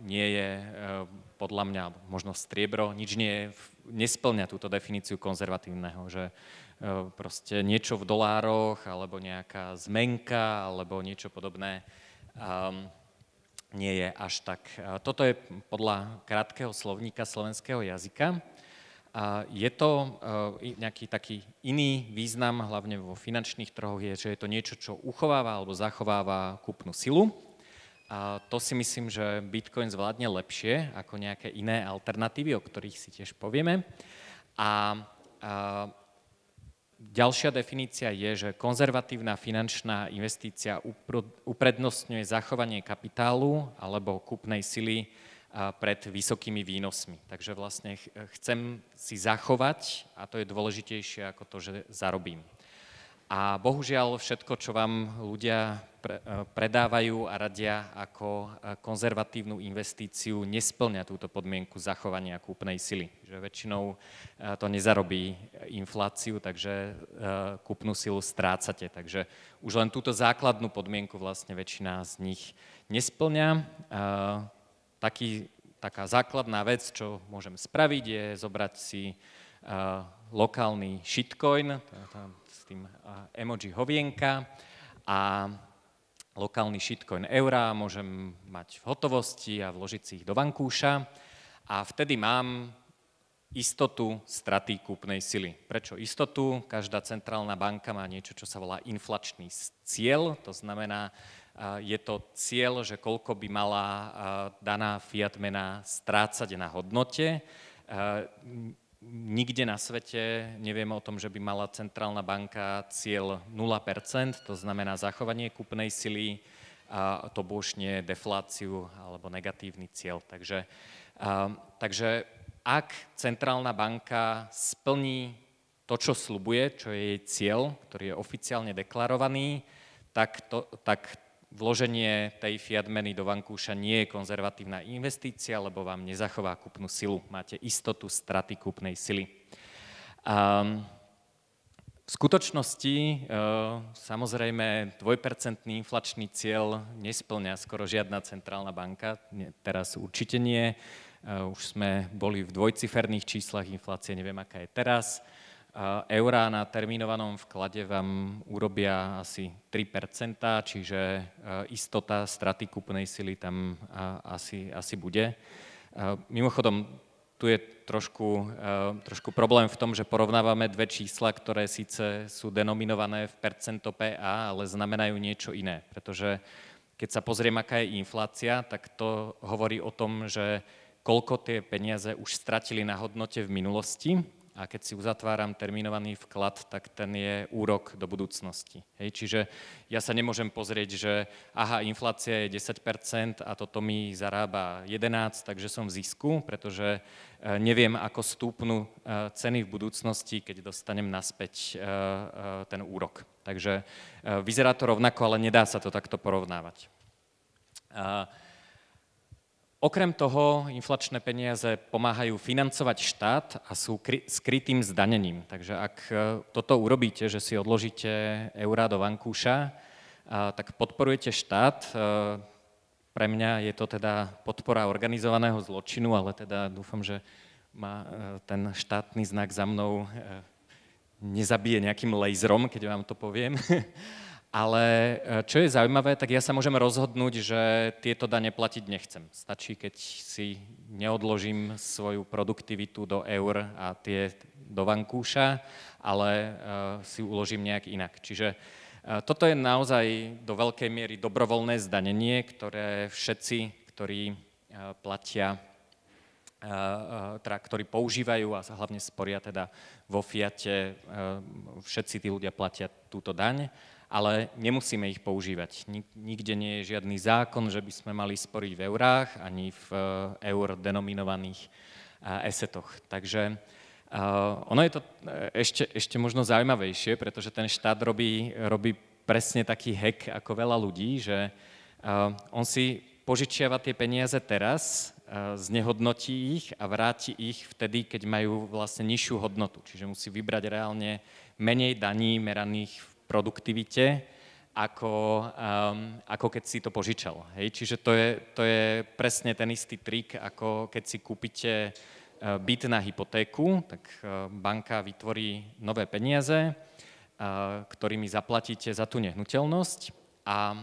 nie je podľa mňa, možno striebro, nič nespĺňa túto definíciu konzervatívneho, že proste niečo v dolároch, alebo nejaká zmenka, alebo niečo podobné nie je až tak. Toto je podľa krátkeho slovníka slovenského jazyka. Je to nejaký taký iný význam, hlavne vo finančných trhoch, je, že je to niečo, čo uchováva alebo zachováva kúpnu silu. A to si myslím, že Bitcoin zvládne lepšie ako nejaké iné alternatívy, o ktorých si tiež povieme. A ďalšia definícia je, že konzervatívna finančná investícia uprednostňuje zachovanie kapitálu alebo kúpnej sily pred vysokými výnosmi. Takže vlastne chcem si zachovať, a to je dôležitejšie ako to, že zarobím. A bohužiaľ všetko, čo vám ľudia predávajú a radia ako konzervatívnu investíciu, nespĺňa túto podmienku zachovania kúpnej sily. Že väčšinou to nezarobí infláciu, takže kúpnu silu strácate. Takže už len túto základnú podmienku vlastne väčšina z nich nespĺňa. Taká základná vec, čo môžem spraviť, je zobrať si lokálny shitcoin, s tým emoji hovienka, a lokálny shitcoin eura môžem mať v hotovosti a vložiť si ich do vankúša a vtedy mám istotu straty kúpnej sily. Prečo istotu? Každá centrálna banka má niečo, čo sa volá inflačný cieľ, to znamená, je to cieľ, že koľko by mala daná fiat mena strácať na hodnote. Nikde na svete neviem o tom, že by mala centrálna banka cieľ 0%, to znamená zachovanie kúpnej sily, a to božne defláciu alebo negatívny cieľ. Takže ak centrálna banka splní to, čo sľubuje, čo je jej cieľ, ktorý je oficiálne deklarovaný, tak vloženie tej fiat meny do vankúša nie je konzervatívna investícia, lebo vám nezachová kúpnu silu. Máte istotu straty kúpnej sily. V skutočnosti samozrejme 2% inflačný cieľ nespĺňa skoro žiadna centrálna banka. Teraz určite nie. Už sme boli v dvojciferných číslach inflácie, neviem, aká je teraz. Eurá na termínovanom vklade vám urobia asi 3%, čiže istota straty kúpnej sily tam asi bude. Mimochodom, tu je trošku problém v tom, že porovnávame dve čísla, ktoré síce sú denominované v percento PA, ale znamenajú niečo iné. Pretože keď sa pozriem, aká je inflácia, tak to hovorí o tom, že koľko tie peniaze už stratili na hodnote v minulosti. A keď si uzatváram termínovaný vklad, tak ten je úrok do budúcnosti. Hej, čiže ja sa nemôžem pozrieť, že aha, inflácia je 10% a toto mi zarába 11%, takže som v zisku, pretože neviem, ako stúpnú ceny v budúcnosti, keď dostanem naspäť ten úrok. Takže vyzerá to rovnako, ale nedá sa to takto porovnávať. Okrem toho, inflačné peniaze pomáhajú financovať štát a sú skrytým zdanením. Takže ak toto urobíte, že si odložíte eurá do vankúša, tak podporujete štát. Pre mňa je to teda podpora organizovaného zločinu, ale teda dúfam, že ma ten štátny znak za mnou nezabije nejakým laserom, keď vám to poviem. Ale čo je zaujímavé, tak ja sa môžem rozhodnúť, že tieto dane platiť nechcem. Stačí, keď si neodložím svoju produktivitu do eur a tie do vankúša, ale si uložím nejak inak. Čiže toto je naozaj do veľkej miery dobrovoľné zdanenie, ktoré všetci, ktorí platia, ktorí používajú a hlavne sporia teda vo fiate, všetci tí ľudia platia túto daň, ale nemusíme ich používať. Nikde nie je žiadny zákon, že by sme mali sporiť v eurách ani v eur denominovaných asetoch. Takže ono je to ešte možno zaujímavejšie, pretože ten štát robí presne taký hack ako veľa ľudí, že on si požičiava tie peniaze teraz, znehodnotí ich a vráti ich vtedy, keď majú vlastne nižšiu hodnotu. Čiže musí vybrať reálne menej daní meraných v produktivite ako keď si to požičal. Hej? Čiže to je presne ten istý trik, ako keď si kúpite byt na hypotéku, tak banka vytvorí nové peniaze, ktorými zaplatíte za tú nehnuteľnosť a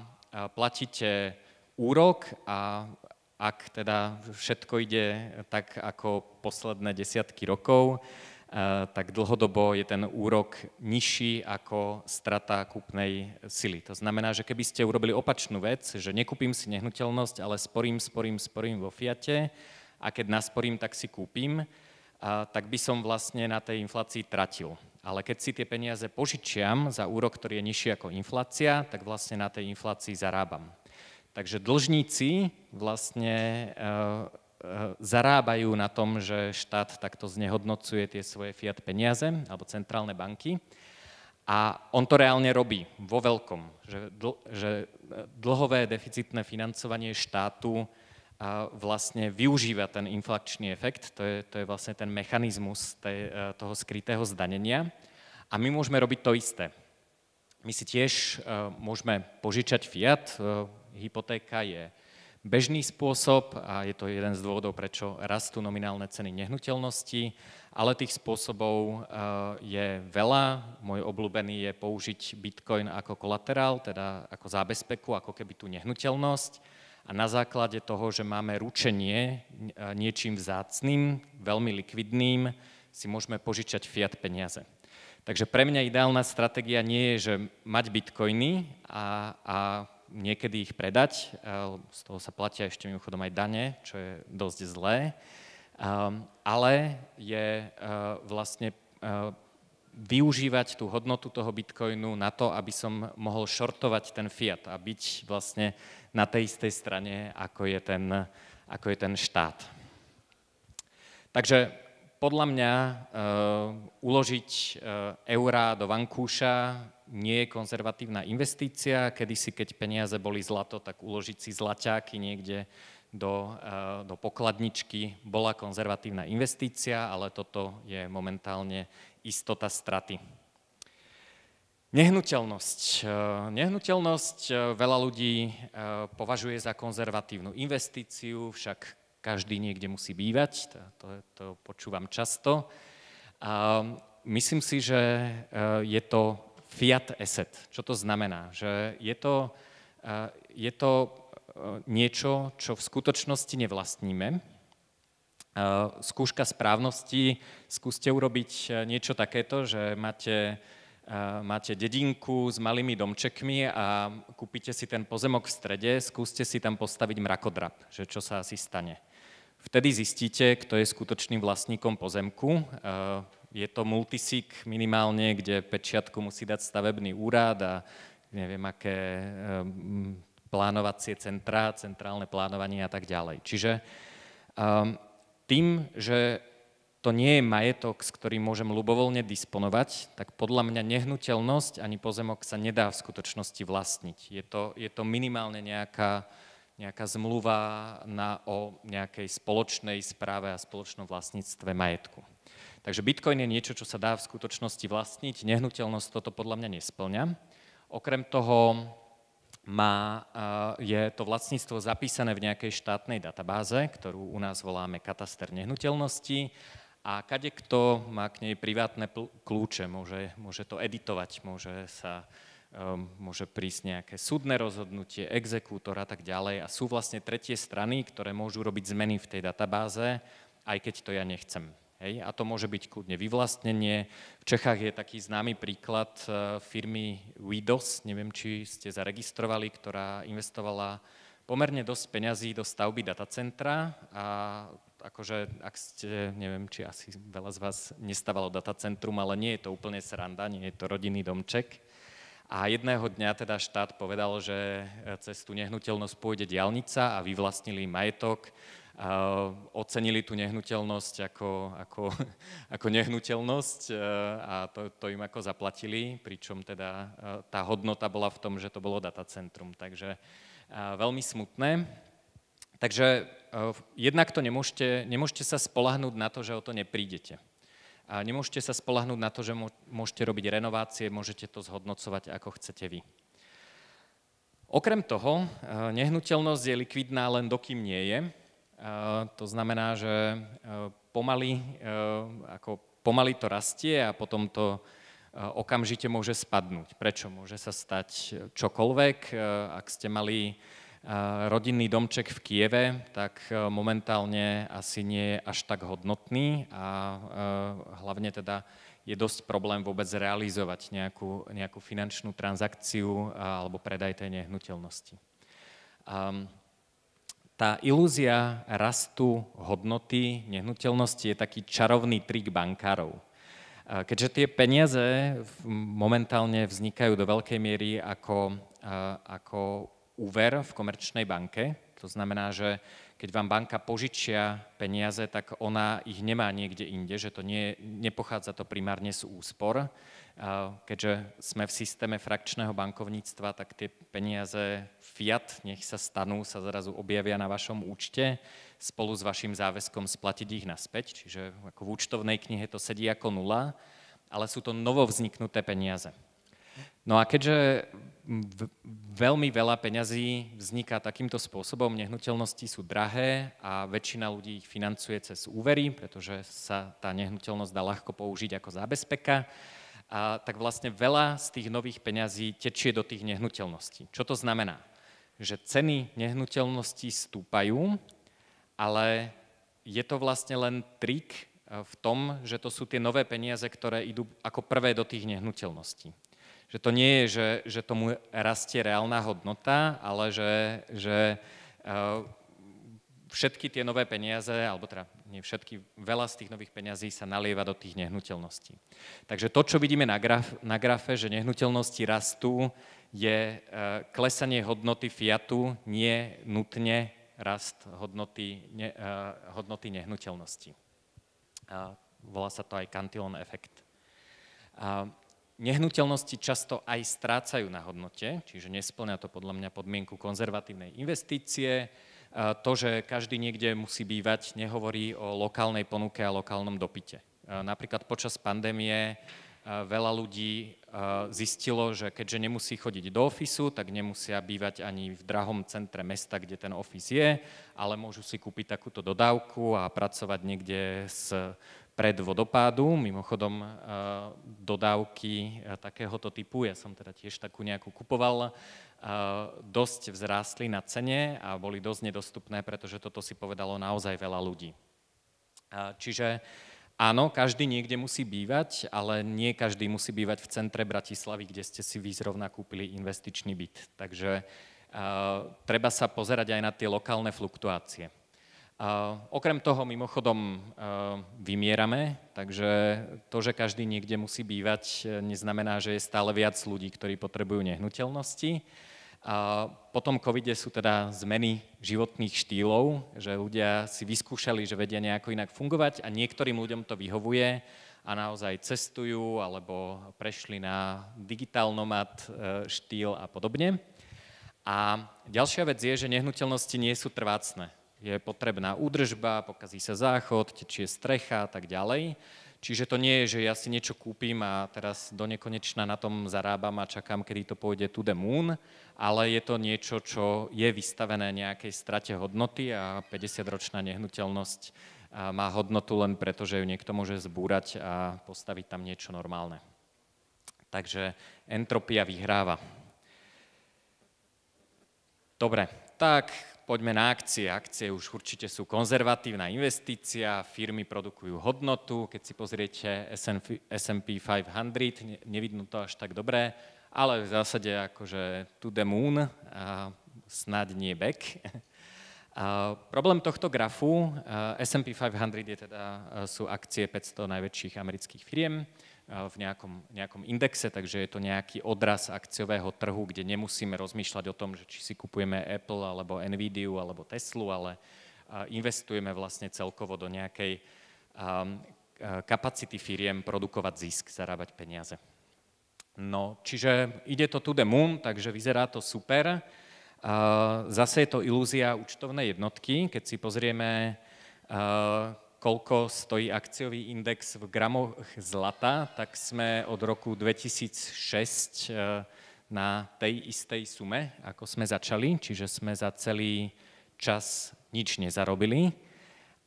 platíte úrok a ak teda všetko ide tak ako posledné desiatky rokov, tak dlhodobo je ten úrok nižší ako strata kúpnej sily. To znamená, že keby ste urobili opačnú vec, že nekúpim si nehnuteľnosť, ale sporím vo Fiate a keď nasporím, tak si kúpim, tak by som vlastne na tej inflácii tratil. Ale keď si tie peniaze požičiam za úrok, ktorý je nižší ako inflácia, tak vlastne na tej inflácii zarábam. Takže dlžníci vlastne zarábajú na tom, že štát takto znehodnocuje tie svoje fiat peniaze alebo centrálne banky a on to reálne robí vo veľkom, že dlhové deficitné financovanie štátu vlastne využíva ten inflačný efekt, to je vlastne ten mechanizmus toho skrytého zdanenia a my môžeme robiť to isté. My si tiež môžeme požičať fiat, hypotéka je bežný spôsob a je to jeden z dôvodov, prečo rastú nominálne ceny nehnuteľností, ale tých spôsobov je veľa. Môj obľúbený je použiť bitcoin ako kolaterál, teda ako zábezpeku, ako keby tú nehnuteľnosť. A na základe toho, že máme ručenie niečím vzácnym, veľmi likvidným, si môžeme požičať fiat peniaze. Takže pre mňa ideálna stratégia nie je, že mať bitcoiny a niekedy ich predať, z toho sa platia ešte mimochodom aj dane, čo je dosť zlé, ale je vlastne využívať tú hodnotu toho bitcoinu na to, aby som mohol shortovať ten fiat a byť vlastne na tej istej strane, ako je ten štát. Takže podľa mňa uložiť eurá do vankúša nie je konzervatívna investícia. Kedysi, keď peniaze boli zlato, tak uložiť si zlaťáky niekde do pokladničky bola konzervatívna investícia, ale toto je momentálne istota straty. Nehnuteľnosť. Nehnuteľnosť veľa ľudí považuje za konzervatívnu investíciu, však každý niekde musí bývať, to počúvam často. Myslím si, že je to fiat asset. Čo to znamená? Že je to niečo, čo v skutočnosti nevlastníme. Skúška správnosti, skúste urobiť niečo takéto, že máte dedinku s malými domčekmi a kúpite si ten pozemok v strede, skúste si tam postaviť mrakodrap, že čo sa asi stane. Vtedy zistíte, kto je skutočným vlastníkom pozemku. Je to multisík minimálne, kde pečiatku musí dať stavebný úrad a neviem aké plánovacie centrá, centrálne plánovanie a tak ďalej. Čiže tým, že to nie je majetok, s ktorým môžem ľubovoľne disponovať, tak podľa mňa nehnuteľnosť ani pozemok sa nedá v skutočnosti vlastniť. Je to minimálne nejaká zmluva o nejakej spoločnej správe a spoločnom vlastníctve majetku. Takže bitcoin je niečo, čo sa dá v skutočnosti vlastniť, nehnuteľnosť toto podľa mňa nesplňa. Okrem toho je to vlastníctvo zapísané v nejakej štátnej databáze, ktorú u nás voláme kataster nehnuteľností a kadekto má k nej privátne kľúče, môže to editovať, môže prísť nejaké súdne rozhodnutie, exekútor a tak ďalej a sú vlastne tretie strany, ktoré môžu robiť zmeny v tej databáze, aj keď to ja nechcem. Hej? A to môže byť kľudne vyvlastnenie. V Čechách je taký známy príklad firmy WeDos, neviem, či ste zaregistrovali, ktorá investovala pomerne dosť peňazí do stavby datacentra a akože, ak ste, neviem, či asi veľa z vás nestávalo datacentrum, ale nie je to úplne sranda, nie je to rodinný domček. A jedného dňa teda štát povedal, že cez tú nehnuteľnosť pôjde diaľnica a vyvlastnili majetok, ocenili tú nehnuteľnosť ako nehnuteľnosť a to im ako zaplatili, pričom teda tá hodnota bola v tom, že to bolo datacentrum. Takže veľmi smutné. Takže jednak to nemôžete sa spoľahnúť na to, že o to neprídete. A nemôžete sa spoľahnúť na to, že môžete robiť renovácie, môžete to zhodnocovať, ako chcete vy. Okrem toho, nehnuteľnosť je likvidná len dokým nie je. To znamená, že pomaly to rastie a potom to okamžite môže spadnúť. Prečo? Môže sa stať čokoľvek. Ak ste mali rodinný domček v Kieve, tak momentálne asi nie je až tak hodnotný a hlavne teda je dosť problém vôbec realizovať nejakú finančnú transakciu alebo predaj tej nehnuteľnosti. Tá ilúzia rastu hodnoty nehnuteľnosti je taký čarovný trik bankárov. Keďže tie peniaze momentálne vznikajú do veľkej miery ako úver v komerčnej banke, to znamená, že keď vám banka požičia peniaze, tak ona ich nemá niekde inde, že to nepochádza to primárne z úspor. Keďže sme v systéme frakčného bankovníctva, tak tie peniaze fiat, nech sa stanú, sa zrazu objavia na vašom účte spolu s vašim záväzkom splatiť ich naspäť. Čiže ako v účtovnej knihe to sedí ako nula, ale sú to novovzniknuté peniaze. No a keďže veľmi veľa peňazí vzniká takýmto spôsobom, nehnuteľnosti sú drahé a väčšina ľudí ich financuje cez úvery, pretože sa tá nehnuteľnosť dá ľahko použiť ako zábezpeka, tak vlastne veľa z tých nových peňazí tečie do tých nehnuteľností. Čo to znamená? Že ceny nehnuteľností stúpajú, ale je to vlastne len trik v tom, že to sú tie nové peniaze, ktoré idú ako prvé do tých nehnuteľností. Že to nie je, že tomu rastie reálna hodnota, ale že všetky tie nové peniaze, alebo teda nie všetky, veľa z tých nových peňazí sa nalieva do tých nehnuteľností. Takže to, čo vidíme na grafe, že nehnuteľnosti rastú, je klesanie hodnoty fiatu, nie nutne rast hodnoty nehnuteľnosti. Volá sa to aj Cantillon efekt. Nehnuteľnosti často aj strácajú na hodnote, čiže nespĺňa to podľa mňa podmienku konzervatívnej investície. To, že každý niekde musí bývať, nehovorí o lokálnej ponuke a lokálnom dopyte. Napríklad počas pandémie veľa ľudí zistilo, že keďže nemusí chodiť do ofisu, tak nemusia bývať ani v drahom centre mesta, kde ten office je, ale môžu si kúpiť takúto dodávku a pracovať niekde pred vodopádu. Mimochodom, dodávky takéhoto typu, ja som teda tiež takú nejakú kupoval, dosť vzrástli na cene a boli dosť nedostupné, pretože toto si povedalo naozaj veľa ľudí. Čiže áno, každý niekde musí bývať, ale nie každý musí bývať v centre Bratislavy, kde ste si vy zrovna kúpili investičný byt. Takže treba sa pozerať aj na tie lokálne fluktuácie. Okrem toho, mimochodom, vymierame, takže to, že každý niekde musí bývať, neznamená, že je stále viac ľudí, ktorí potrebujú nehnuteľnosti. Po tom covide sú teda zmeny životných štýlov, že ľudia si vyskúšali, že vedia nejako inak fungovať a niektorým ľuďom to vyhovuje a naozaj cestujú alebo prešli na digitál nomad štýl a podobne. A ďalšia vec je, že nehnuteľnosti nie sú trvácne. Je potrebná údržba, pokazí sa záchod, tečie strecha a tak ďalej. Čiže to nie je, že ja si niečo kúpim a teraz do nekonečna na tom zarábam a čakám, kedy to pôjde to the moon, ale je to niečo, čo je vystavené nejakej strate hodnoty a 50-ročná nehnuteľnosť má hodnotu len preto, že ju niekto môže zbúrať a postaviť tam niečo normálne. Takže entropia vyhráva. Dobre, tak poďme na akcie. Akcie už určite sú konzervatívna investícia, firmy produkujú hodnotu. Keď si pozriete S&P 500, nevidno to až tak dobré, ale v zásade akože to the moon, snáď nie back. Problém tohto grafu, S&P 500 sú akcie 500 najväčších amerických firiem v nejakom indexe, takže je to nejaký odraz akciového trhu, kde nemusíme rozmýšľať o tom, že či si kupujeme Apple, alebo Nvidiu, alebo Teslu, ale investujeme vlastne celkovo do nejakej kapacity firiem produkovať zisk, zarábať peniaze. No, čiže ide to to the moon, takže vyzerá to super. Zase je to ilúzia účtovnej jednotky, keď si pozrieme koľko stojí akciový index v gramoch zlata, tak sme od roku 2006 na tej istej sume, ako sme začali, čiže sme za celý čas nič nezarobili.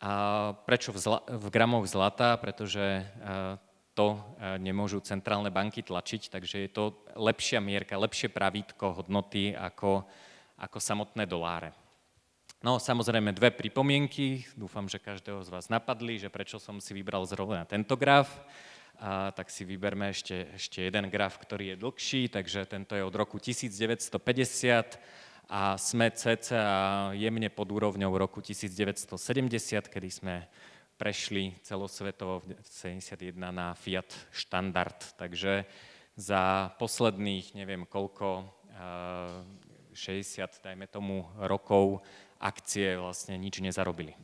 A prečo v gramoch zlata? Pretože to nemôžu centrálne banky tlačiť, takže je to lepšia mierka, lepšie pravítko hodnoty ako samotné doláre. No samozrejme dve pripomienky, dúfam, že každého z vás napadli, že prečo som si vybral zrovna tento graf. Tak si vyberme ešte jeden graf, ktorý je dlhší, takže tento je od roku 1950 a sme cca jemne pod úrovňou roku 1970, kedy sme prešli celosvetovo v 71 na Fiat štandard. Takže za posledných, neviem koľko, 60, dajme tomu, rokov akcie vlastne nič nezarobili.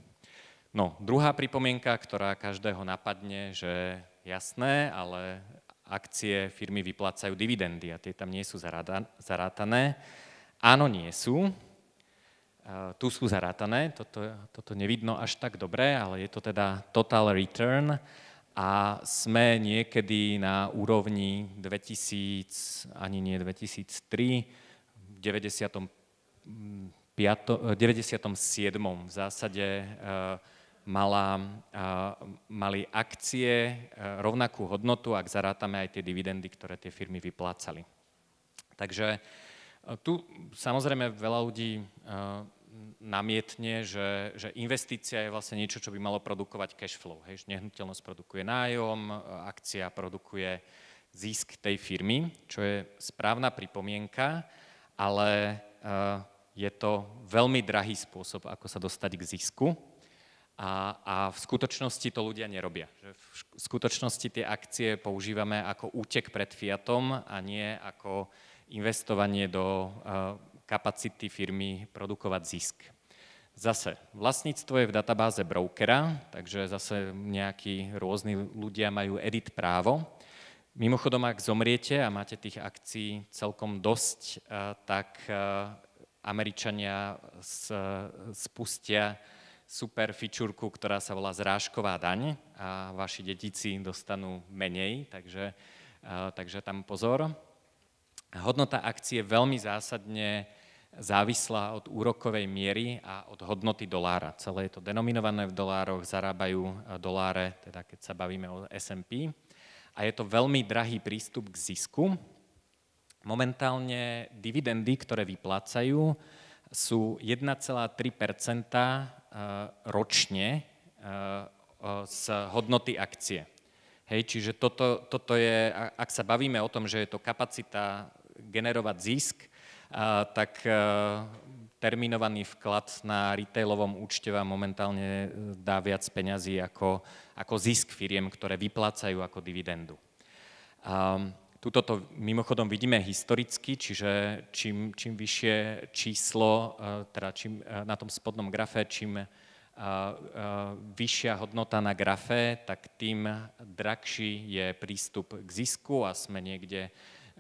No, druhá pripomienka, ktorá každého napadne, že jasné, ale akcie firmy vyplácajú dividendy a tie tam nie sú zarátané. Áno, nie sú. Tu sú zarátané, toto nevidno až tak dobre, ale je to teda total return a sme niekedy na úrovni 2000, ani nie 2003, v 97. v zásade mali akcie rovnakú hodnotu, ak zarátame aj tie dividendy, ktoré tie firmy vyplácali. Takže tu samozrejme veľa ľudí namietne, že investícia je vlastne niečo, čo by malo produkovať cash flow. Hej, nehnuteľnosť produkuje nájom, akcia produkuje zisk tej firmy, čo je správna pripomienka, ale je to veľmi drahý spôsob, ako sa dostať k zisku a v skutočnosti to ľudia nerobia. V skutočnosti tie akcie používame ako útek pred fiatom a nie ako investovanie do kapacity firmy produkovať zisk. Zase, vlastníctvo je v databáze brokera, takže zase nejakí rôzni ľudia majú edit právo. Mimochodom, ak zomriete a máte tých akcií celkom dosť, tak Američania spustia super fičúrku, ktorá sa volá zrážková daň a vaši dedici dostanú menej, takže tam pozor. Hodnota akcie veľmi zásadne závislá od úrokovej miery a od hodnoty dolára. Celé je to denominované v dolároch, zarábajú doláre, teda keď sa bavíme o S&P. A je to veľmi drahý prístup k zisku. Momentálne dividendy, ktoré vyplácajú, sú 1,3% ročne z hodnoty akcie. Hej, čiže toto je, ak sa bavíme o tom, že je to kapacita generovať zisk, tak terminovaný vklad na retailovom účte vám momentálne dá viac peňazí ako zisk firiem, ktoré vyplácajú ako dividendu. Tuto to mimochodom vidíme historicky, čiže čím vyššie číslo, teda čím na tom spodnom grafe, čím vyššia hodnota na grafe, tak tým drahší je prístup k zisku a sme niekde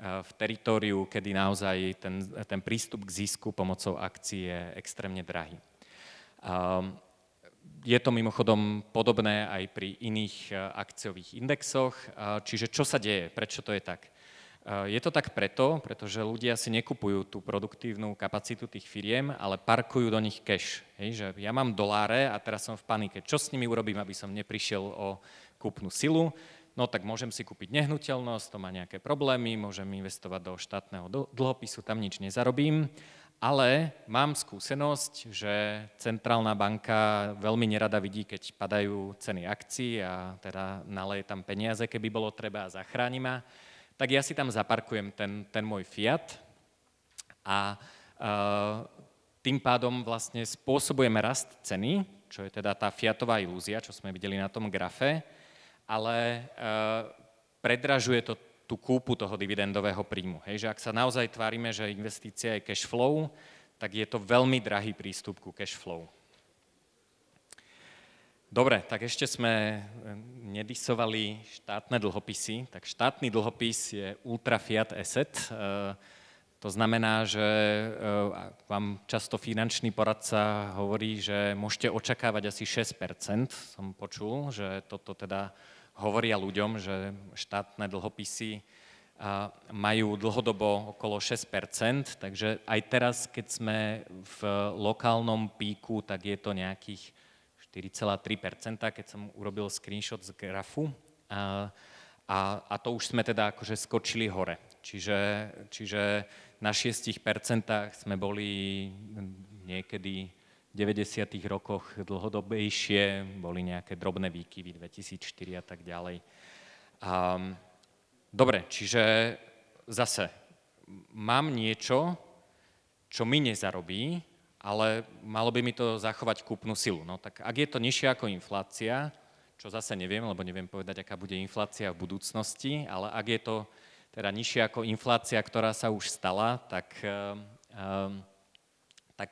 v teritóriu, kedy naozaj ten prístup k zisku pomocou akcií je extrémne drahý. Je to mimochodom podobné aj pri iných akciových indexoch, čiže čo sa deje, prečo to je tak? Je to tak pretože ľudia si nekupujú tú produktívnu kapacitu tých firiem, ale parkujú do nich cash. Hej, že ja mám doláre a teraz som v panike. Čo s nimi urobím, aby som neprišiel o kúpnu silu? No tak môžem si kúpiť nehnuteľnosť, to má nejaké problémy, môžem investovať do štátneho dlhopisu, tam nič nezarobím, ale mám skúsenosť, že centrálna banka veľmi nerada vidí, keď padajú ceny akcií a teda naleje tam peniaze, keby bolo treba a zachráni ma. Tak ja si tam zaparkujem ten môj fiat a tým pádom vlastne spôsobujeme rast ceny, čo je teda tá fiatová ilúzia, čo sme videli na tom grafe, ale predražuje to tú kúpu toho dividendového príjmu. Hej, že ak sa naozaj tvárime, že investícia je cash flow, tak je to veľmi drahý prístup ku cash flow. Dobre, tak ešte sme nedisovali štátne dlhopisy. Tak štátny dlhopis je ultra fiat asset. To znamená, že vám často finančný poradca hovorí, že môžete očakávať asi 6%. Som počul, že toto teda hovoria ľuďom, že štátne dlhopisy majú dlhodobo okolo 6%, takže aj teraz, keď sme v lokálnom píku, tak je to nejakých 4,3%, keď som urobil screenshot z grafu. A to už sme teda akože skočili hore. Čiže na 6% sme boli niekedy v 90. rokoch dlhodobejšie, boli nejaké drobné výkyvy 2004 a tak ďalej. Dobre, čiže zase mám niečo, čo mi nezarobí, ale malo by mi to zachovať kúpnu silu. No tak ak je to nižšie ako inflácia, čo zase neviem, lebo neviem povedať, aká bude inflácia v budúcnosti, ale ak je to teda nižšie ako inflácia, ktorá sa už stala, tak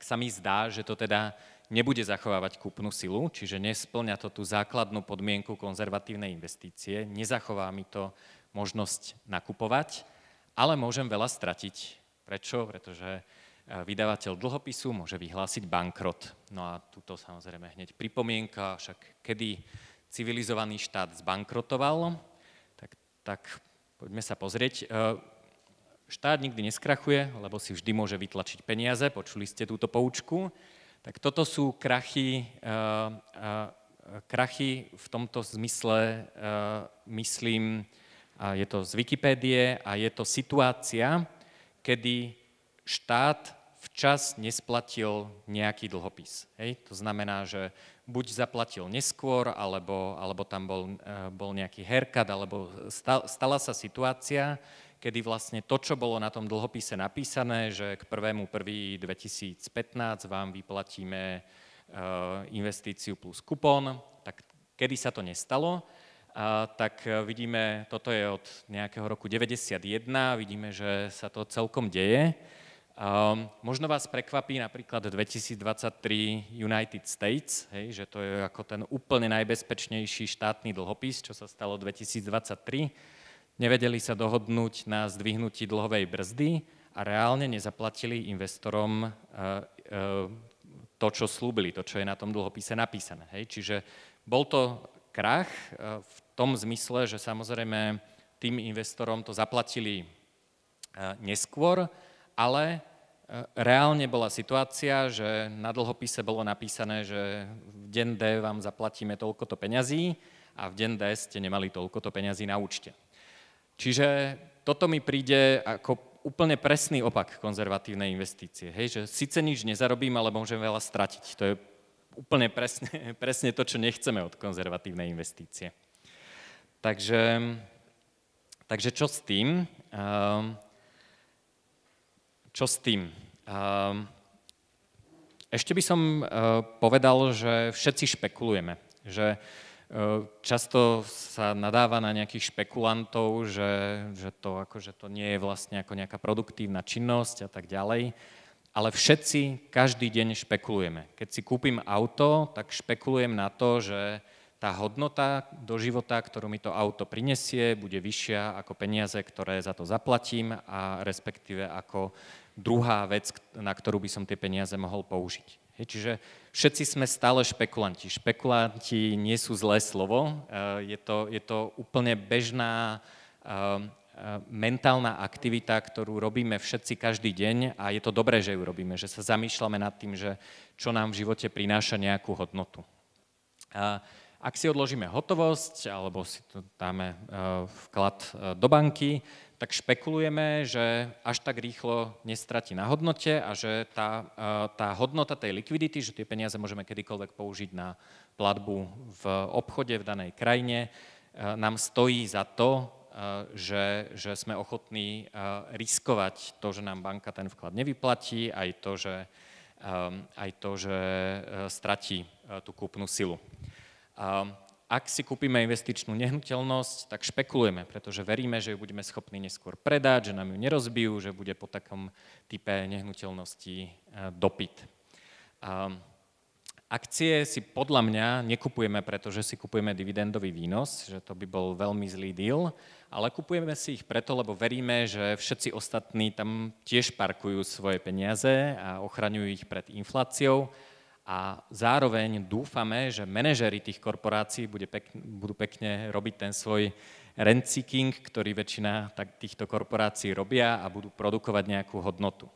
sa mi zdá, že to teda nebude zachovávať kúpnu silu, čiže nespĺňa to tú základnú podmienku konzervatívnej investície, nezachová mi to možnosť nakupovať, ale môžem veľa stratiť. Prečo? Pretože vydavateľ dlhopisu môže vyhlásiť bankrot. No a tuto samozrejme hneď pripomienka, však kedy civilizovaný štát zbankrotoval, tak poďme sa pozrieť. Štát nikdy neskrachuje, lebo si vždy môže vytlačiť peniaze, počuli ste túto poučku. Tak toto sú krachy v tomto zmysle, myslím, je to z Wikipédie a je to situácia, kedy štát včas nesplatil nejaký dlhopis. Hej? To znamená, že buď zaplatil neskôr, alebo tam bol nejaký haircut, alebo stala sa situácia, kedy vlastne to, čo bolo na tom dlhopise napísané, že k 1.1.2015 vám vyplatíme investíciu plus kupón, tak kedy sa to nestalo, tak vidíme, toto je od nejakého roku 91, vidíme, že sa to celkom deje. Možno vás prekvapí napríklad 2023 United States, hej, že to je ako ten úplne najbezpečnejší štátny dlhopis, čo sa stalo 2023. Nevedeli sa dohodnúť na zdvihnutí dlhovej brzdy a reálne nezaplatili investorom to, čo slúbili, to, čo je na tom dlhopise napísané. Hej. Čiže bol to krach v tom zmysle, že samozrejme tým investorom to zaplatili neskôr, ale reálne bola situácia, že na dlhopise bolo napísané, že v deň D vám zaplatíme toľkoto peňazí a v deň D ste nemali toľkoto peňazí na účte. Čiže toto mi príde ako úplne presný opak konzervatívnej investície. Hej, že síce nič nezarobím, ale môžem veľa stratiť. To je úplne presne to, čo nechceme od konzervatívnej investície. Takže čo s tým? Ešte by som povedal, že všetci špekulujeme. Že často sa nadáva na nejakých špekulantov, že to nie je vlastne ako nejaká produktívna činnosť a tak ďalej. Ale všetci každý deň špekulujeme. Keď si kúpim auto, tak špekulujem na to, že tá hodnota do života, ktorú mi to auto prinesie, bude vyššia ako peniaze, ktoré za to zaplatím a respektíve ako druhá vec, na ktorú by som tie peniaze mohol použiť. Čiže všetci sme stále špekulanti. Špekulanti nie sú zlé slovo, je to úplne bežná mentálna aktivita, ktorú robíme všetci každý deň a je to dobré, že ju robíme, že sa zamýšľame nad tým, že čo nám v živote prináša nejakú hodnotu. Ak si odložíme hotovosť alebo si to dáme vklad do banky, tak špekulujeme, že až tak rýchlo nestratí na hodnote a že tá hodnota tej likvidity, že tie peniaze môžeme kedykoľvek použiť na platbu v obchode v danej krajine, nám stojí za to, že sme ochotní riskovať to, že nám banka ten vklad nevyplatí, aj to, že stratí tú kúpnu silu. Ak si kúpime investičnú nehnuteľnosť, tak špekulujeme, pretože veríme, že ju budeme schopní neskôr predať, že nám ju nerozbijú, že bude po takom type nehnuteľnosti dopyt. Akcie si podľa mňa nekupujeme, pretože si kupujeme dividendový výnos, že to by bol veľmi zlý deal, ale kupujeme si ich preto, lebo veríme, že všetci ostatní tam tiež parkujú svoje peniaze a ochraňujú ich pred infláciou a zároveň dúfame, že manažéri tých korporácií budú pekne robiť ten svoj rent-seeking, ktorý väčšina týchto korporácií robia a budú produkovať nejakú hodnotu.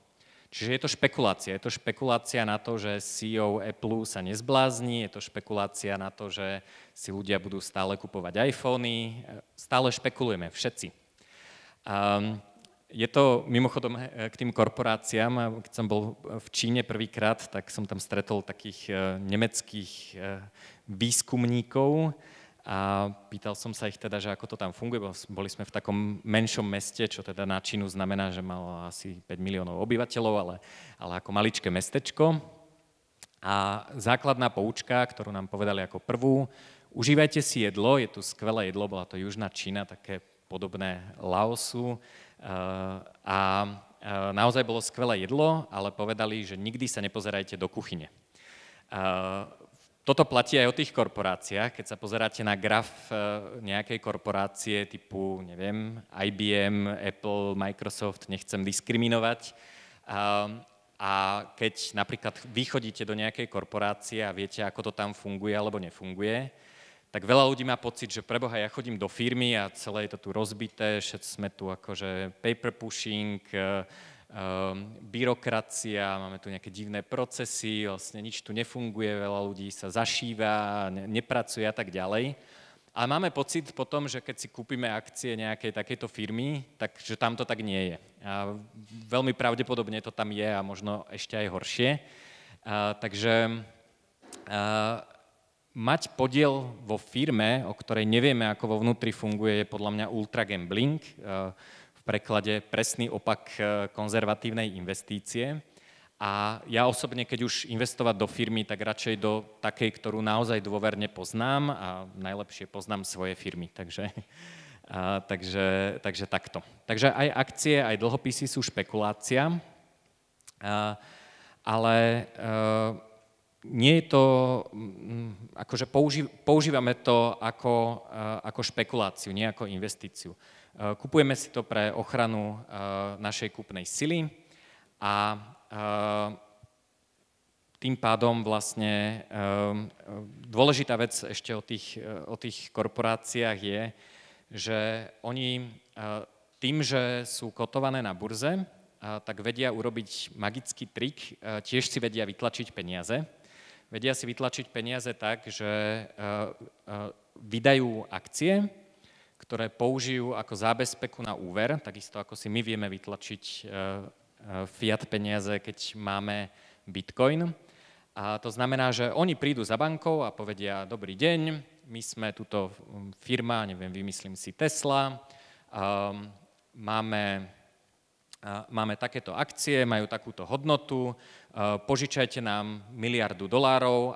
Čiže je to špekulácia. Je to špekulácia na to, že CEO Apple sa nezblázni, je to špekulácia na to, že si ľudia budú stále kupovať iPhony. Stále špekulujeme, všetci. Je to mimochodom k tým korporáciám, keď som bol v Číne prvýkrát, tak som tam stretol takých nemeckých výskumníkov a pýtal som sa ich teda, že ako to tam funguje. Boli sme v takom menšom meste, čo teda na Čínu znamená, že malo asi 5 miliónov obyvateľov, ale ako maličké mestečko. A základná poučka, ktorú nám povedali ako prvú, užívajte si jedlo, je tu skvelé jedlo, bola to južná Čína, také podobné Laosu. A naozaj bolo skvelé jedlo, ale povedali, že nikdy sa nepozerajte do kuchyne. Toto platí aj o tých korporáciách. Keď sa pozeráte na graf nejakej korporácie typu, neviem, IBM, Apple, Microsoft, nechcem diskriminovať, a keď napríklad vy chodíte do nejakej korporácie a viete, ako to tam funguje alebo nefunguje, tak veľa ľudí má pocit, že preboha, ja chodím do firmy a celé je to tu rozbité, všetci sme tu akože paper pushing, byrokracia, máme tu nejaké divné procesy, vlastne nič tu nefunguje, veľa ľudí sa zašíva, nepracuje a tak ďalej. Ale máme pocit potom, že keď si kúpime akcie nejakej takejto firmy, takže tam to tak nie je. A veľmi pravdepodobne to tam je a možno ešte aj horšie. Takže mať podiel vo firme, o ktorej nevieme, ako vo vnútri funguje, je podľa mňa ultra gambling, v preklade presný opak konzervatívnej investície. A ja osobne, keď už investovať do firmy, tak radšej do takej, ktorú naozaj dôverne poznám a najlepšie poznám svoje firmy. Takže takto. Takže aj akcie, aj dlhopisy sú špekulácia, ale nie je to, akože používame to ako špekuláciu, nie ako investíciu. Kupujeme si to pre ochranu našej kúpnej sily a tým pádom vlastne dôležitá vec ešte o tých korporáciách je, že oni tým, že sú kotované na burze, tak vedia urobiť magický trik, tiež si vedia vytlačiť peniaze. Vedia si vytlačiť peniaze tak, že vydajú akcie, ktoré použijú ako zábezpeku na úver, takisto ako si my vieme vytlačiť fiat peniaze, keď máme bitcoin. A to znamená, že oni prídu za bankou a povedia, dobrý deň, my sme tuto firma, neviem, vymyslím si Tesla, máme takéto akcie, majú takúto hodnotu, požičajte nám $1 miliardu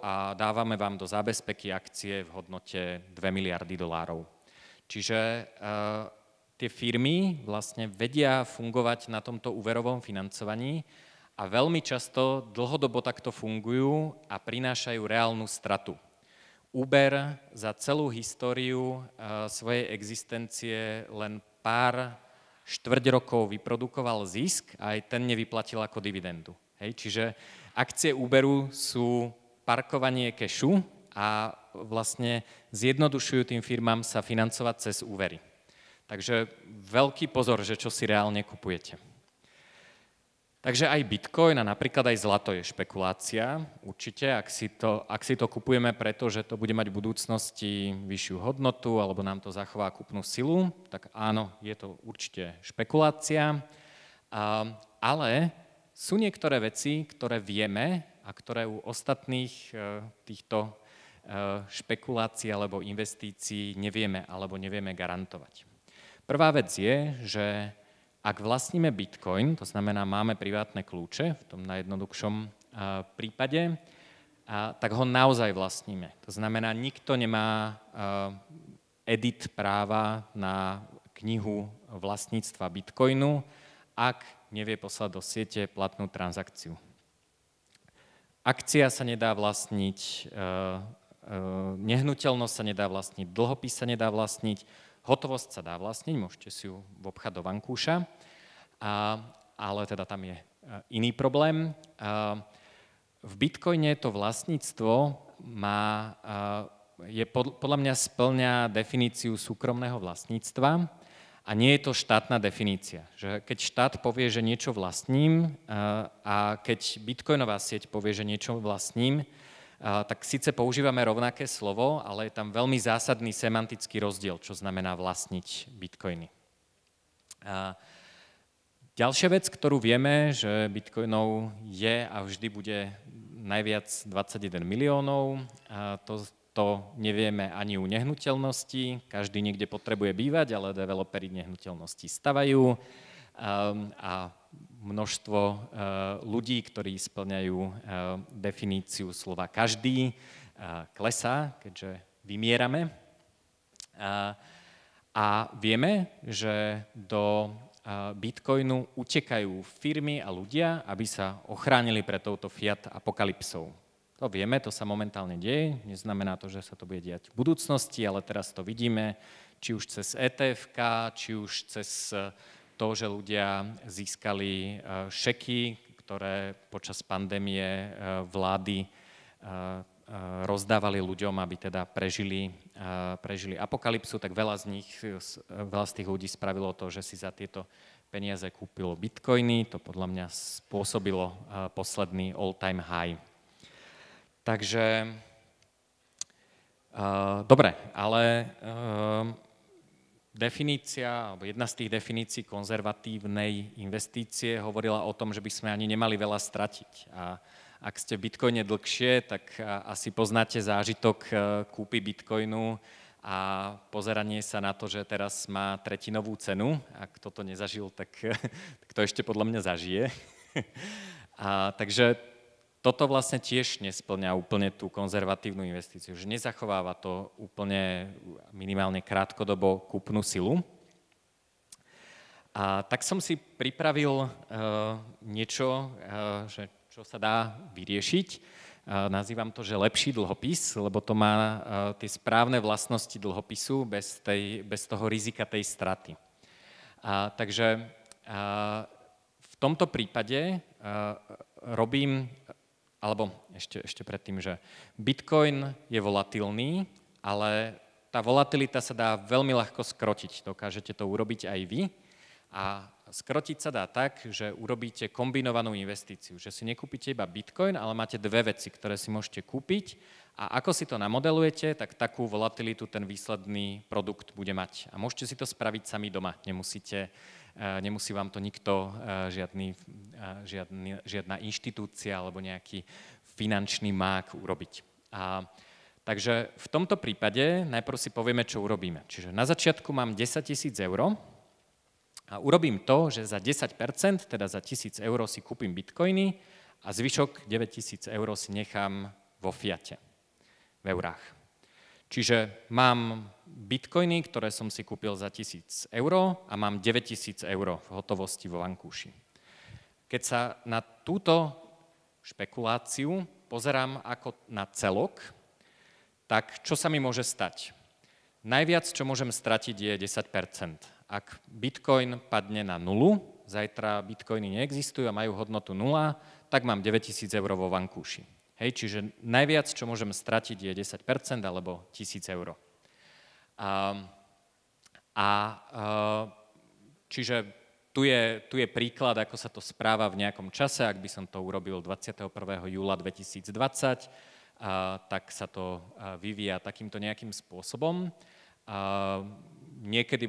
a dávame vám do zábezpeky akcie v hodnote $2 miliardy. Čiže tie firmy vlastne vedia fungovať na tomto úverovom financovaní a veľmi často dlhodobo takto fungujú a prinášajú reálnu stratu. Uber za celú históriu svojej existencie len pár štvrť rokov vyprodukoval zisk a aj ten nevyplatil ako dividendu. Hej? Čiže akcie Uberu sú parkovanie kešu a vlastne zjednodušujú tým firmám sa financovať cez úvery. Takže veľký pozor, že čo si reálne kupujete. Takže aj Bitcoin a napríklad aj zlato je špekulácia, určite, ak si to kupujeme preto, že to bude mať v budúcnosti vyššiu hodnotu alebo nám to zachová kúpnu silu, tak áno, je to určite špekulácia, ale sú niektoré veci, ktoré vieme a ktoré u ostatných týchto špekulácií alebo investícií nevieme alebo nevieme garantovať. Prvá vec je, že ak vlastníme Bitcoin, to znamená, máme privátne kľúče, v tom najjednoduchšom prípade, tak ho naozaj vlastníme. To znamená, nikto nemá edit práva na knihu vlastníctva Bitcoinu, ak nevie poslať do siete platnú transakciu. Akcia sa nedá vlastniť, nehnuteľnosť sa nedá vlastniť, dlhopis sa nedá vlastniť, hotovosť sa dá vlastniť, môžete si ju obchať do vankúša, ale teda tam je iný problém. V Bitcoine to vlastníctvo má podľa mňa splňa definíciu súkromného vlastníctva a nie je to štátna definícia. Že keď štát povie, že niečo vlastním a keď bitcoinová sieť povie, že niečo vlastním, tak síce používame rovnaké slovo, ale je tam veľmi zásadný semantický rozdiel, čo znamená vlastniť bitcoiny. Ďalšia vec, ktorú vieme, že bitcoinov je a vždy bude najviac 21 miliónov, to nevieme ani u nehnuteľností, každý niekde potrebuje bývať, ale developeri nehnuteľností stavajú a množstvo ľudí, ktorí spĺňajú definíciu slova každý, klesá, keďže vymierame. A vieme, že do bitcoinu utekajú firmy a ľudia, aby sa ochránili pred touto fiat apokalypsou. To vieme, to sa momentálne deje, neznamená to, že sa to bude diať v budúcnosti, ale teraz to vidíme, či už cez ETF-ka, či už cez to, že ľudia získali šeky, ktoré počas pandémie vlády rozdávali ľuďom, aby teda prežili apokalypsu, tak veľa z tých ľudí spravilo to, že si za tieto peniaze kúpilo bitcoiny. To podľa mňa spôsobilo posledný all-time high. Takže, dobre, ale definícia, alebo jedna z tých definícií konzervatívnej investície hovorila o tom, že by sme ani nemali veľa stratiť. A ak ste v bitcoine dlhšie, tak asi poznáte zážitok kúpy bitcoinu a pozeranie sa na to, že teraz má tretinovú cenu. Ak toto nezažil, tak to ešte podľa mňa zažije. Takže toto vlastne tiež nespĺňa úplne tú konzervatívnu investíciu, že nezachováva to úplne minimálne krátkodobo kúpnu silu. A tak som si pripravil niečo, čo sa dá vyriešiť. Nazývam to, že lepší dlhopis, lebo to má tie správne vlastnosti dlhopisu bez toho rizika tej straty. Takže v tomto prípade robím, alebo ešte predtým, že Bitcoin je volatilný, ale tá volatilita sa dá veľmi ľahko skrotiť. Dokážete to urobiť aj vy. A skrotiť sa dá tak, že urobíte kombinovanú investíciu, že si nekúpite iba Bitcoin, ale máte dve veci, ktoré si môžete kúpiť a ako si to namodelujete, tak takú volatilitu ten výsledný produkt bude mať. A môžete si to spraviť sami doma, nemusí vám to nikto, žiadna inštitúcia alebo nejaký finančný mák urobiť. Takže v tomto prípade najprv si povieme, čo urobíme. Čiže na začiatku mám 10 000 eur, a urobím to, že za 10%, teda za 1 000 eur si kúpim bitcoiny a zvyšok 9 000 eur si nechám vo fiate, v eurách. Čiže mám bitcoiny, ktoré som si kúpil za 1 000 eur a mám 9 000 eur v hotovosti vo vankúši. Keď sa na túto špekuláciu pozerám ako na celok, tak čo sa mi môže stať? Najviac, čo môžem stratiť, je 10%. Ak Bitcoin padne na nulu, zajtra bitcoiny neexistujú a majú hodnotu 0, tak mám 9 000 eur vo vankúši. Hej, čiže najviac, čo môžem stratiť, je 10% alebo 1 000 eur. Čiže tu je príklad, ako sa to správa v nejakom čase. Ak by som to urobil 21. júla 2020, tak sa to vyvíja takýmto nejakým spôsobom. Niekedy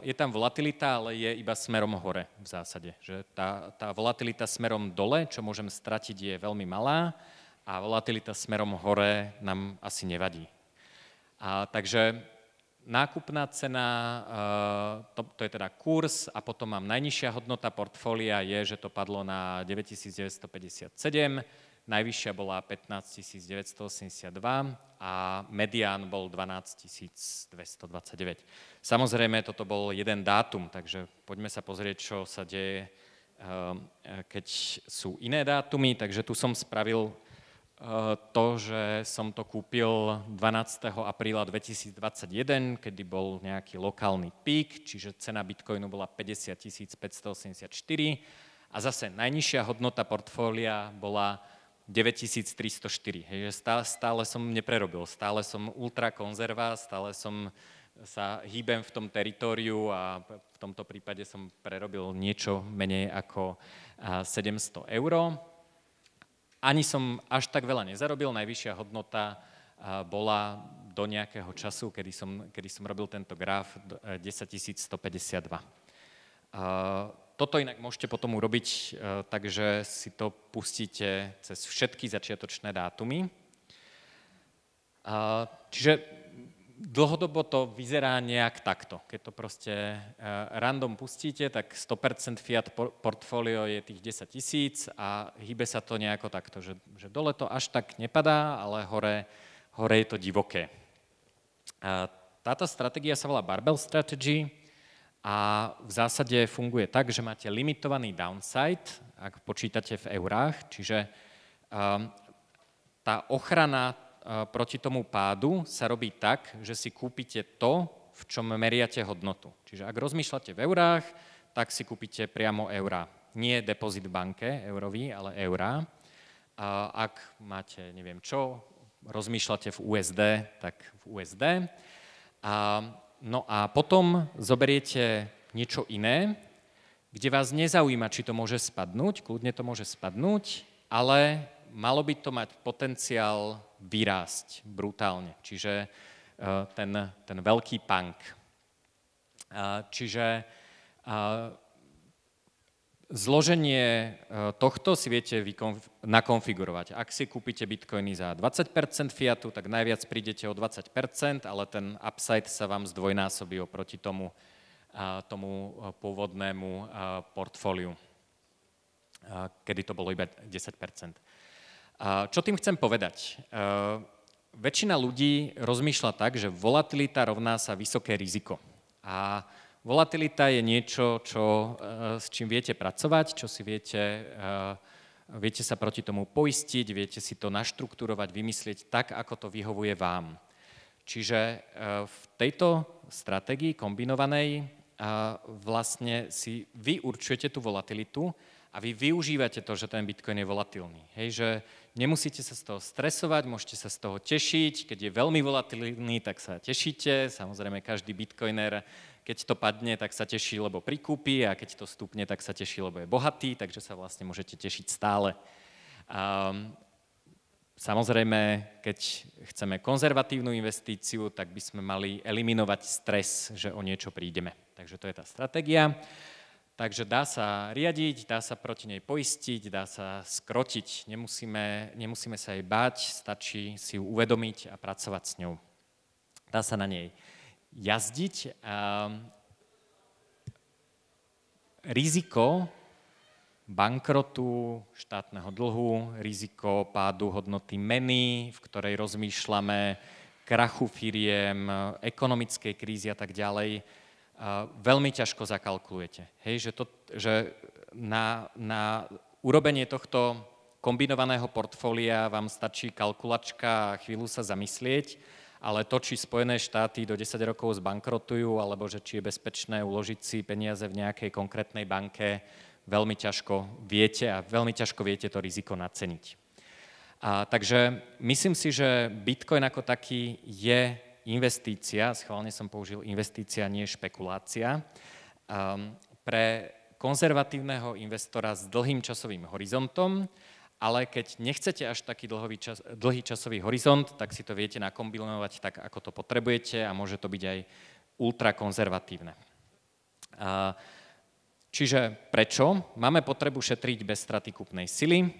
je tam volatilita, ale je iba smerom hore v zásade. Že tá volatilita smerom dole, čo môžem stratiť, je veľmi malá a volatilita smerom hore nám asi nevadí. Takže nákupná cena, to je teda kurz a potom mám najnižšia hodnota portfólia je, že to padlo na 9957, najvyššia bola 15 982 a medián bol 12 229. Samozrejme, toto bol jeden dátum, takže poďme sa pozrieť, čo sa deje, keď sú iné dátumy. Takže tu som spravil to, že som to kúpil 12. apríla 2021, kedy bol nejaký lokálny pík, čiže cena bitcoinu bola 50 584 a zase najnižšia hodnota portfólia bola 9304. Hej, že stále som neprerobil, stále som ultrakonzerva, stále sa hýbem v tom teritóriu a v tomto prípade som prerobil niečo menej ako 700 €. Ani som až tak veľa nezarobil, najvyššia hodnota bola do nejakého času, kedy som robil tento graf, 10 152. Toto inak môžete potom urobiť, takže si to pustíte cez všetky začiatočné dátumy. Čiže dlhodobo to vyzerá nejak takto. Keď to proste random pustíte, tak 100% fiat portfólio je tých 10 000 a hýbe sa to nejako takto, že dole to až tak nepadá, ale hore je to divoké. Táto stratégia sa volá Barbell Strategy a v zásade funguje tak, že máte limitovaný downside, ak počítate v eurách, čiže tá ochrana proti tomu pádu sa robí tak, že si kúpite to, v čom meriate hodnotu. Čiže ak rozmýšľate v eurách, tak si kúpite priamo eurá. Nie depozit v banke eurový, ale eurá. Ak máte neviem čo, rozmýšľate v USD, tak v USD. No a potom zoberiete niečo iné, kde vás nezaujíma, či to môže spadnúť, kľudne to môže spadnúť, ale malo by to mať potenciál vyrásť brutálne, čiže ten veľký punk. Čiže zloženie tohto si viete nakonfigurovať. Ak si kúpite bitcoiny za 20% fiatu, tak najviac prídete o 20%, ale ten upside sa vám zdvojnásobí oproti tomu pôvodnému portfóliu, kedy to bolo iba 10%. Čo tým chcem povedať? Väčšina ľudí rozmýšľa tak, že volatilita rovná sa vysoké riziko. A volatilita je niečo, s čím viete pracovať, čo si viete sa proti tomu poistiť, viete si to naštruktúrovať, vymyslieť tak, ako to vyhovuje vám. Čiže v tejto stratégii kombinovanej vlastne si vy určujete tú volatilitu a vy využívate to, že ten Bitcoin je volatilný. Hej, že nemusíte sa z toho stresovať, môžete sa z toho tešiť, keď je veľmi volatilný, tak sa tešíte, samozrejme každý bitcoiner, keď to padne, tak sa teší, lebo prikúpi a keď to stúpne, tak sa teší, lebo je bohatý, takže sa vlastne môžete tešiť stále. Samozrejme, keď chceme konzervatívnu investíciu, tak by sme mali eliminovať stres, že o niečo prídeme. Takže to je tá stratégia. Takže dá sa riadiť, dá sa proti nej poistiť, dá sa skrotiť. Nemusíme sa jej báť, stačí si ju uvedomiť a pracovať s ňou. Dá sa na nej jazdiť. Riziko bankrotu, štátneho dlhu, riziko pádu hodnoty meny, v ktorej rozmýšľame, krachu firiem, ekonomickej krízy a tak ďalej, veľmi ťažko zakalkulujete. Hej, že na urobenie tohto kombinovaného portfólia vám stačí kalkulačka a chvíľu sa zamyslieť, ale to, či Spojené štáty do 10 rokov zbankrotujú, alebo že či je bezpečné uložiť si peniaze v nejakej konkrétnej banke, veľmi ťažko viete a veľmi ťažko viete to riziko naceniť. Takže myslím si, že Bitcoin ako taký je investícia, schválne som použil investícia, nie špekulácia, pre konzervatívneho investora s dlhým časovým horizontom, ale keď nechcete až taký dlhý časový horizont, tak si to viete nakombinovať tak, ako to potrebujete a môže to byť aj ultrakonzervatívne. Čiže prečo? Máme potrebu šetriť bez straty kúpnej sily,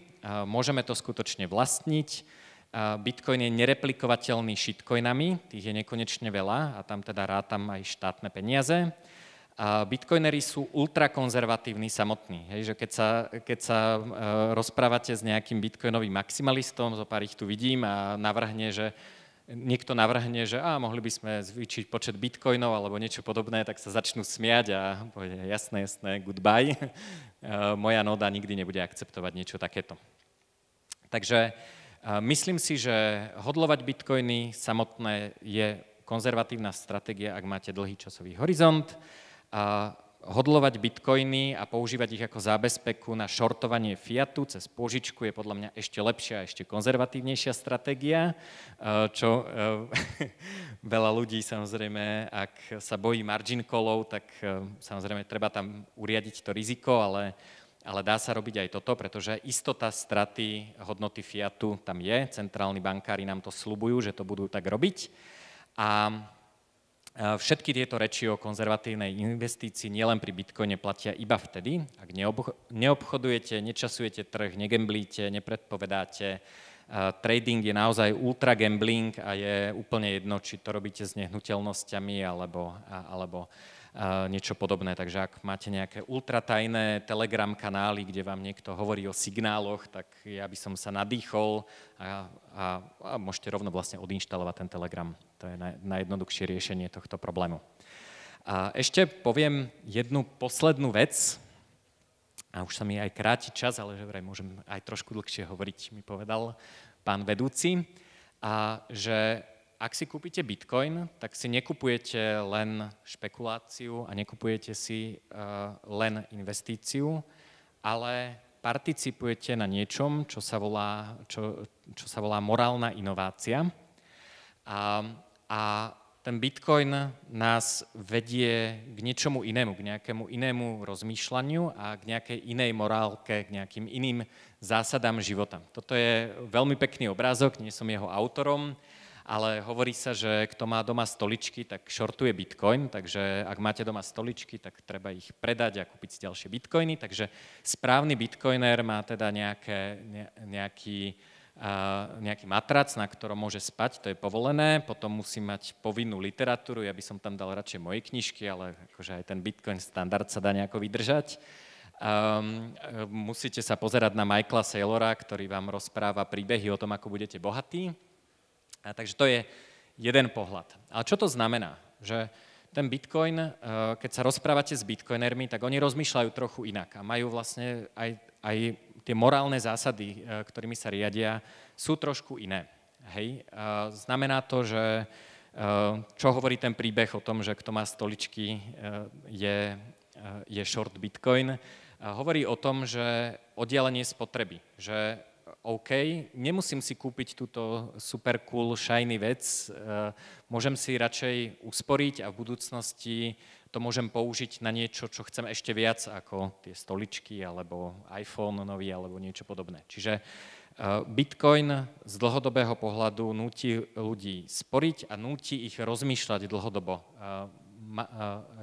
môžeme to skutočne vlastniť. Bitcoin je nereplikovateľný shitcoinami, tých je nekonečne veľa a tam teda rátam aj štátne peniaze. Bitcoinery sú ultrakonzervatívni samotní. Hej, že keď sa rozprávate s nejakým bitcoinovým maximalistom, zo pár ich tu vidím a niekto navrhne, že mohli by sme zvýšiť počet bitcoinov alebo niečo podobné, tak sa začnú smiať a povedia jasné, goodbye. Moja nóda nikdy nebude akceptovať niečo takéto. Takže myslím si, že hodlovať bitcoiny samotné je konzervatívna stratégia, ak máte dlhý časový horizont. hodlovať bitcoiny a používať ich ako zábezpeku na shortovanie fiatu cez pôžičku je podľa mňa ešte lepšia a ešte konzervatívnejšia stratégia, čo veľa ľudí samozrejme, ak sa bojí margin callov, tak samozrejme treba tam uriadiť to riziko, ale dá sa robiť aj toto, pretože istota straty hodnoty fiatu tam je, centrálni bankári nám to sľubujú, že to budú tak robiť a všetky tieto reči o konzervatívnej investícii nielen pri bitcoine platia iba vtedy, ak neobchodujete, nečasujete trh, negamblíte, nepredpovedáte. Trading je naozaj ultra gambling a je úplne jedno, či to robíte s nehnuteľnosťami alebo niečo podobné. Takže ak máte nejaké ultratajné Telegram kanály, kde vám niekto hovorí o signáloch, tak ja by som sa nadýchol a môžete rovno vlastne odinštalovať ten Telegram. To je najjednoduchšie riešenie tohto problému. A ešte poviem jednu poslednú vec, a už sa mi aj kráti čas, ale že vraj môžem aj trošku dlhšie hovoriť, mi povedal pán vedúci, a že ak si kúpite bitcoin, tak si nekupujete len špekuláciu a nekupujete si len investíciu, ale participujete na niečom, čo sa volá morálna inovácia. A ten bitcoin nás vedie k niečomu inému, k nejakému inému rozmýšľaniu a k nejakej inej morálke, k nejakým iným zásadám života. Toto je veľmi pekný obrázok, nie som jeho autorom, ale hovorí sa, že kto má doma stoličky, tak shortuje bitcoin, takže ak máte doma stoličky, tak treba ich predať a kúpiť si ďalšie bitcoiny, takže správny bitcoiner má teda nejaký matrac, na ktorom môže spať, to je povolené, potom musí mať povinnú literatúru, ja by som tam dal radšej moje knižky, ale akože aj ten bitcoin standard sa dá nejako vydržať. Musíte sa pozerať na Michaela Saylora, ktorý vám rozpráva príbehy o tom, ako budete bohatí. Takže to je jeden pohľad. Ale čo to znamená? Že ten bitcoin, keď sa rozprávate s bitcoinermi, tak oni rozmýšľajú trochu inak a majú vlastne aj tie morálne zásady, ktorými sa riadia, sú trošku iné. Hej? Znamená to, že čo hovorí ten príbeh o tom, že kto má stoličky, je short bitcoin, hovorí o tom, že oddialenie spotreby, že OK, nemusím si kúpiť túto super cool, shiny vec, môžem si radšej usporiť a v budúcnosti to môžem použiť na niečo, čo chcem ešte viac ako tie stoličky alebo iPhone nový alebo niečo podobné. Čiže Bitcoin z dlhodobého pohľadu núti ľudí sporiť a núti ich rozmýšľať dlhodobo.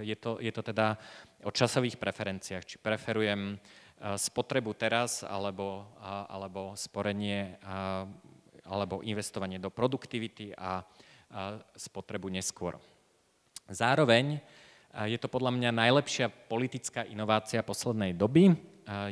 Je to teda o časových preferenciách, či preferujem spotrebu teraz, alebo sporenie, alebo investovanie do produktivity a spotrebu neskôr. Zároveň je to podľa mňa najlepšia politická inovácia poslednej doby.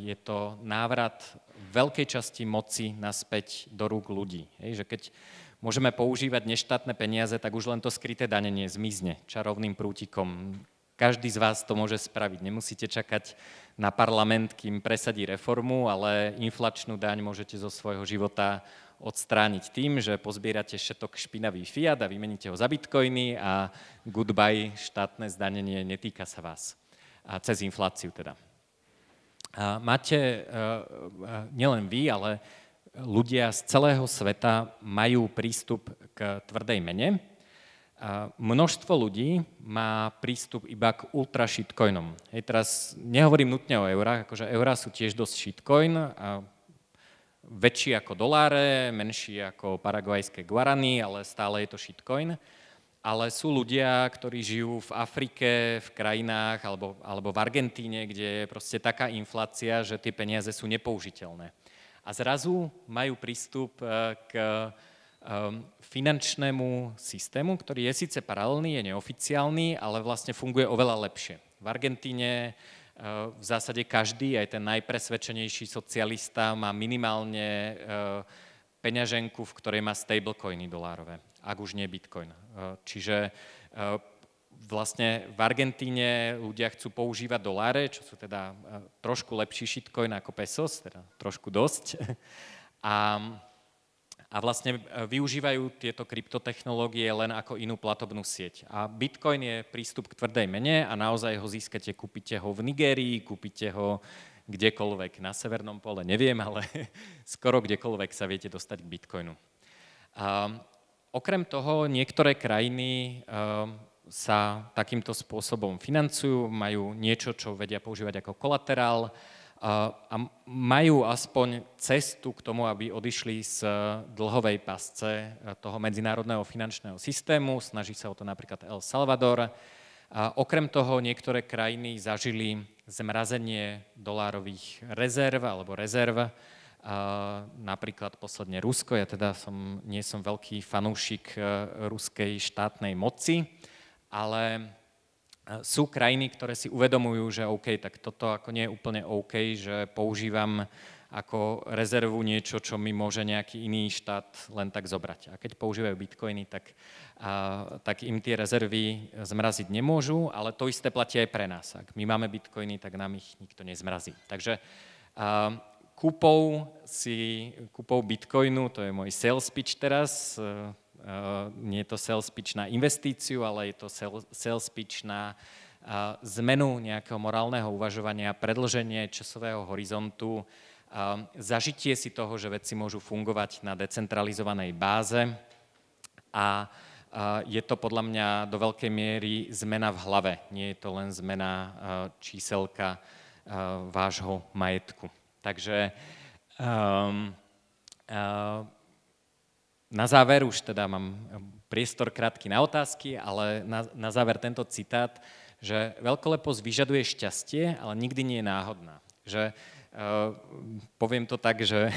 Je to návrat veľkej časti moci naspäť do rúk ľudí. Že keď môžeme používať neštátne peniaze, tak už len to skryté danenie zmizne čarovným prútikom. Každý z vás to môže spraviť. Nemusíte čakať na parlament, kým presadí reformu, ale inflačnú daň môžete zo svojho života odstrániť tým, že pozbierate všetok špinavý fiat a vymeníte ho za bitcoiny a goodbye, štátne zdanenie, netýka sa vás. A cez infláciu teda. A máte, nielen vy, ale ľudia z celého sveta majú prístup k tvrdej mene. Množstvo ľudí má prístup iba k ultra shitcoinom. Teraz nehovorím nutne o eurách, akože eurá sú tiež dosť shitcoin, väčší ako doláre, menší ako paraguajské guarany, ale stále je to shitcoin. Ale sú ľudia, ktorí žijú v Afrike, v krajinách alebo v Argentíne, kde je proste taká inflácia, že tie peniaze sú nepoužiteľné. A zrazu majú prístup k finančnému systému, ktorý je síce paralelný, je neoficiálny, ale vlastne funguje oveľa lepšie. V Argentíne v zásade každý, aj ten najpresvedčenejší socialista, má minimálne peňaženku, v ktorej má stablecoiny dolárové, ak už nie bitcoin. Čiže vlastne v Argentíne ľudia chcú používať doláre, čo sú teda trošku lepší shitcoin ako pesos, teda trošku dosť. a vlastne využívajú tieto kryptotechnológie len ako inú platobnú sieť. A Bitcoin je prístup k tvrdej mene a naozaj ho získate, kúpite ho v Nigérii, kúpite ho kdekoľvek na Severnom pole, neviem, ale skoro kdekoľvek sa viete dostať k Bitcoinu. Okrem toho niektoré krajiny sa takýmto spôsobom financujú, majú niečo, čo vedia používať ako kolaterál, a majú aspoň cestu k tomu, aby odišli z dlhovej pasce toho medzinárodného finančného systému. Snaží sa o to napríklad El Salvador. Okrem toho niektoré krajiny zažili zmrazenie dolárových rezerv alebo rezerv. Napríklad posledne Rusko. Ja teda nie som veľký fanúšik ruskej štátnej moci, ale sú krajiny, ktoré si uvedomujú, že OK, tak toto ako nie je úplne OK, že používam ako rezervu niečo, čo mi môže nejaký iný štát len tak zobrať. A keď používajú bitcoiny, tak im tie rezervy zmraziť nemôžu, ale to isté platí aj pre nás. Ak my máme bitcoiny, tak nám ich nikto nezmrazí. Takže kúpou bitcoinu, to je môj sales pitch teraz, nie je to sales pitch na investíciu, ale je to sales pitch na zmenu nejakého morálneho uvažovania, predĺženie časového horizontu, zažitie si toho, že veci môžu fungovať na decentralizovanej báze a je to podľa mňa do veľkej miery zmena v hlave, nie je to len zmena číselka vášho majetku. Takže na záver už teda mám priestor krátky na otázky, ale na záver tento citát, že veľkoleposť vyžaduje šťastie, ale nikdy nie je náhodná. Že, poviem to tak, že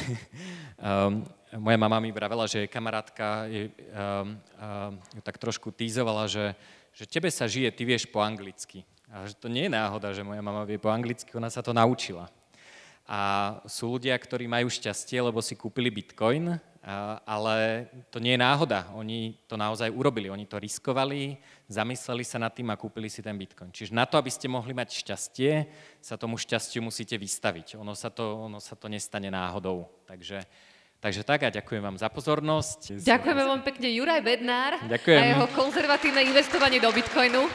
moja mama mi vravela, že jej kamarátka ju tak trošku týzovala, že tebe sa žije, ty vieš po anglicky. A že to nie je náhoda, že moja mama vie po anglicky, ona sa to naučila. A sú ľudia, ktorí majú šťastie, lebo si kúpili bitcoin, ale to nie je náhoda. Oni to naozaj urobili, oni to riskovali, zamysleli sa nad tým a kúpili si ten bitcoin. Čiže na to, aby ste mohli mať šťastie, sa tomu šťastiu musíte vystaviť. Ono sa to nestane náhodou. Takže tak a ďakujem vám za pozornosť. Ďakujeme veľmi pekne, Juraj Bednár, Ďakujem. A jeho konzervatívne investovanie do bitcoinu.